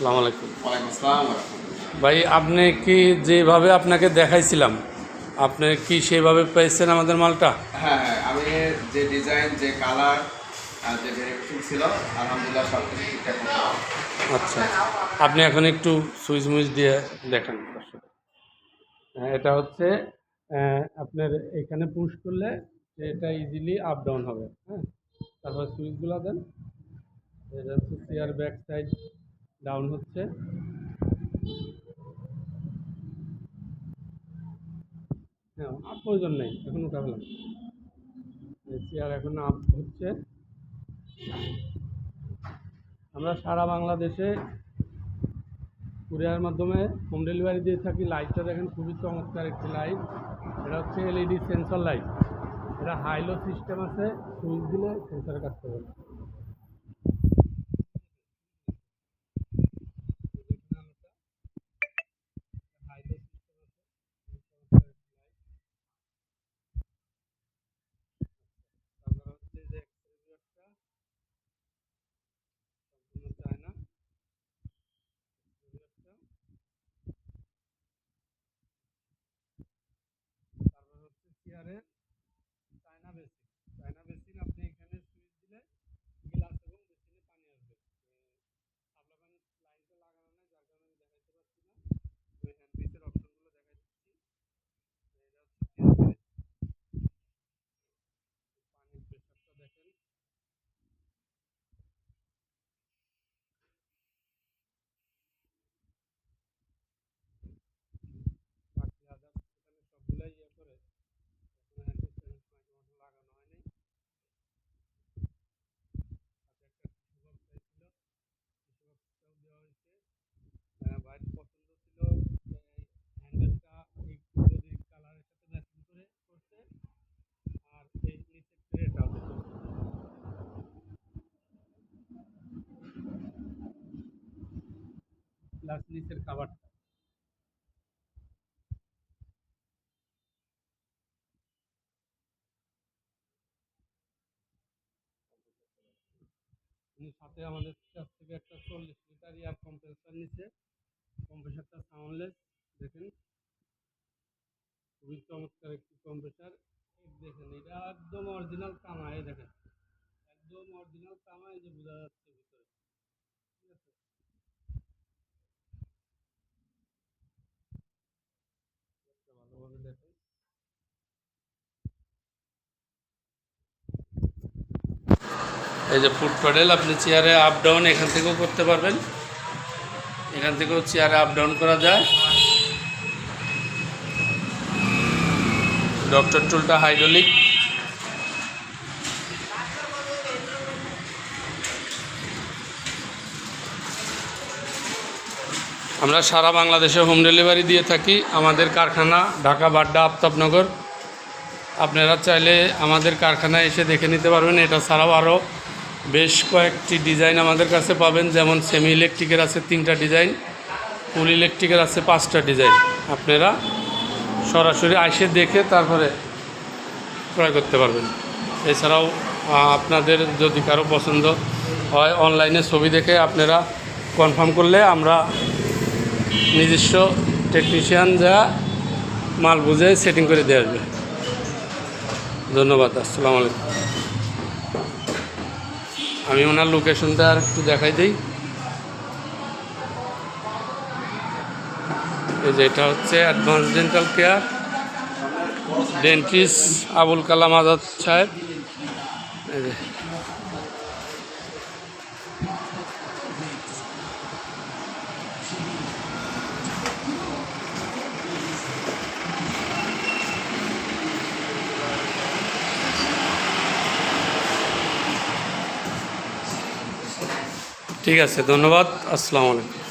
আসসালামু আলাইকুম। ওয়ালাইকুম আসসালাম ওয়া রাহমাতুল্লাহ। ভাই, আপনি কি যেভাবে আপনাকে দেখাইছিলাম, আপনি কি সেভাবে পেয়েছেন আমাদের মালটা? হ্যাঁ, আমি যে ডিজাইন, যে কালার আর যে ভেরিফিকেশন ছিল, আলহামদুলিল্লাহ সব কিছু ঠিকঠাক মতো। আচ্ছা, আপনি এখন একটু সুইচ মুইচ দিয়ে দেখান। এটা হচ্ছে আপনার এখানে পুশ করলে এটা ইজিলি আপ ডাউন হবে। হ্যাঁ, তারপর সুইচগুলো দেন। এটা হচ্ছে চেয়ার ব্যাক সাইড ডাউন হচ্ছে। হ্যাঁ, আর প্রয়োজন নেই, এখন উঠা ফেলাম। চেয়ার এখন আপ হচ্ছে। আমরা সারা বাংলাদেশে কুরিয়ার মাধ্যমে হোম ডেলিভারি দিয়ে থাকি। লাইটটা দেখেন, খুবই চমৎকার একটি লাইট। এটা হচ্ছে এলইডি সেন্সর লাইট। এটা হাইলো সিস্টেম আছে, সুইচ দিলে সেন্সরে কাজ করবে। হাইলো সিস্টেম আছে, তারপর হচ্ছে যে এক্সটেরিয়রটা সম্পূর্ণ চায়না। তারপর হচ্ছে চেয়ারের চায়না বেসিন। চায়না বেসিন আপনি এখানে সুইচ দিলে গ্লাস এবং বেসিনে পানি আসবে। সাপ্লামেন্ট লাইনটা লাগানো নেই, যার কারণে আমি দেখাইতে পারছি না। আমি হ্যান্ড পিসের অপশনগুলো দেখাই দিচ্ছি। এটা হচ্ছে চেয়ারের পানির প্রেশারটা দেখেন। বাকি আদার্স এখানে সবগুলাই করে এখনো হ্যান্ড পিসের মতো লাগানো হয়নি। সাথে একটা টিস্যু বক্স ছিল, টিস্যু বক্সটাও দেওয়া হয়েছে। ভাইয়ের পছন্দ ছিল হ্যান্ডেলটা এই যদি কালারের সাথে ম্যাচিং করে করতে, আর এই নিচের ট্রেটাও দিতে, প্লাস নিচের কাভারটা। সাথে আমাদের কাছ থেকে একটা 40 লিটার এয়ার কম্প্রেসার নিচ্ছে। কম্প্রেসারটা সাউন্ডলেস দেখেন, খুবই চমৎকার একটি কম্প্রেসার। দেখেন, এটা একদম অরিজিনাল তামা। দেখেন, একদম অরিজিনাল তামা, এই যে বোঝা যাচ্ছে ভিতরে। ঠিক আছে, ভালোভাবে দেখেন। এই যে ফুট প্যাডেল, আপনি চেয়ারে আপ ডাউন এখান থেকেও করতে পারবেন, এখান থেকেও চেয়ারে আপ ডাউন করা যায়। ডক্টর টুলটা হাইড্রোলিক। আমরা সারা বাংলাদেশে হোম ডেলিভারি দিয়ে থাকি। আমাদের কারখানা ঢাকা বাড্ডা আফতাবনগর। আপনারা চাইলে আমাদের কারখানায় এসে দেখে নিতে পারবেন। এটা ছাড়াও আরও বেশ কয়েকটি ডিজাইন আমাদের কাছে পাবেন, যেমন সেমি ইলেকট্রিকের আছে 3টা ডিজাইন, ফুল ইলেকট্রিকের আছে 5টা ডিজাইন। আপনারা সরাসরি এসে দেখে তারপরে ক্রয় করতে পারবেন। এছাড়াও আপনাদের যদি কারো পছন্দ হয়, অনলাইনে ছবি দেখে আপনারা কনফার্ম করলে আমরা নিজস্ব টেকনিশিয়ান যা মাল বুঝে সেটিং করে দিয়ে আসবে। ধন্যবাদ। আসসালামু আলাইকুম। আমি ওনার লোকেশনটা আর একটু দেখাই দিই। এই যে এটা হচ্ছে advance dental care, dentist Abul Kalam Azad সাহেব। এই যে ঠিক আছে, ধন্যবাদ। আসসালামু আলাইকুম।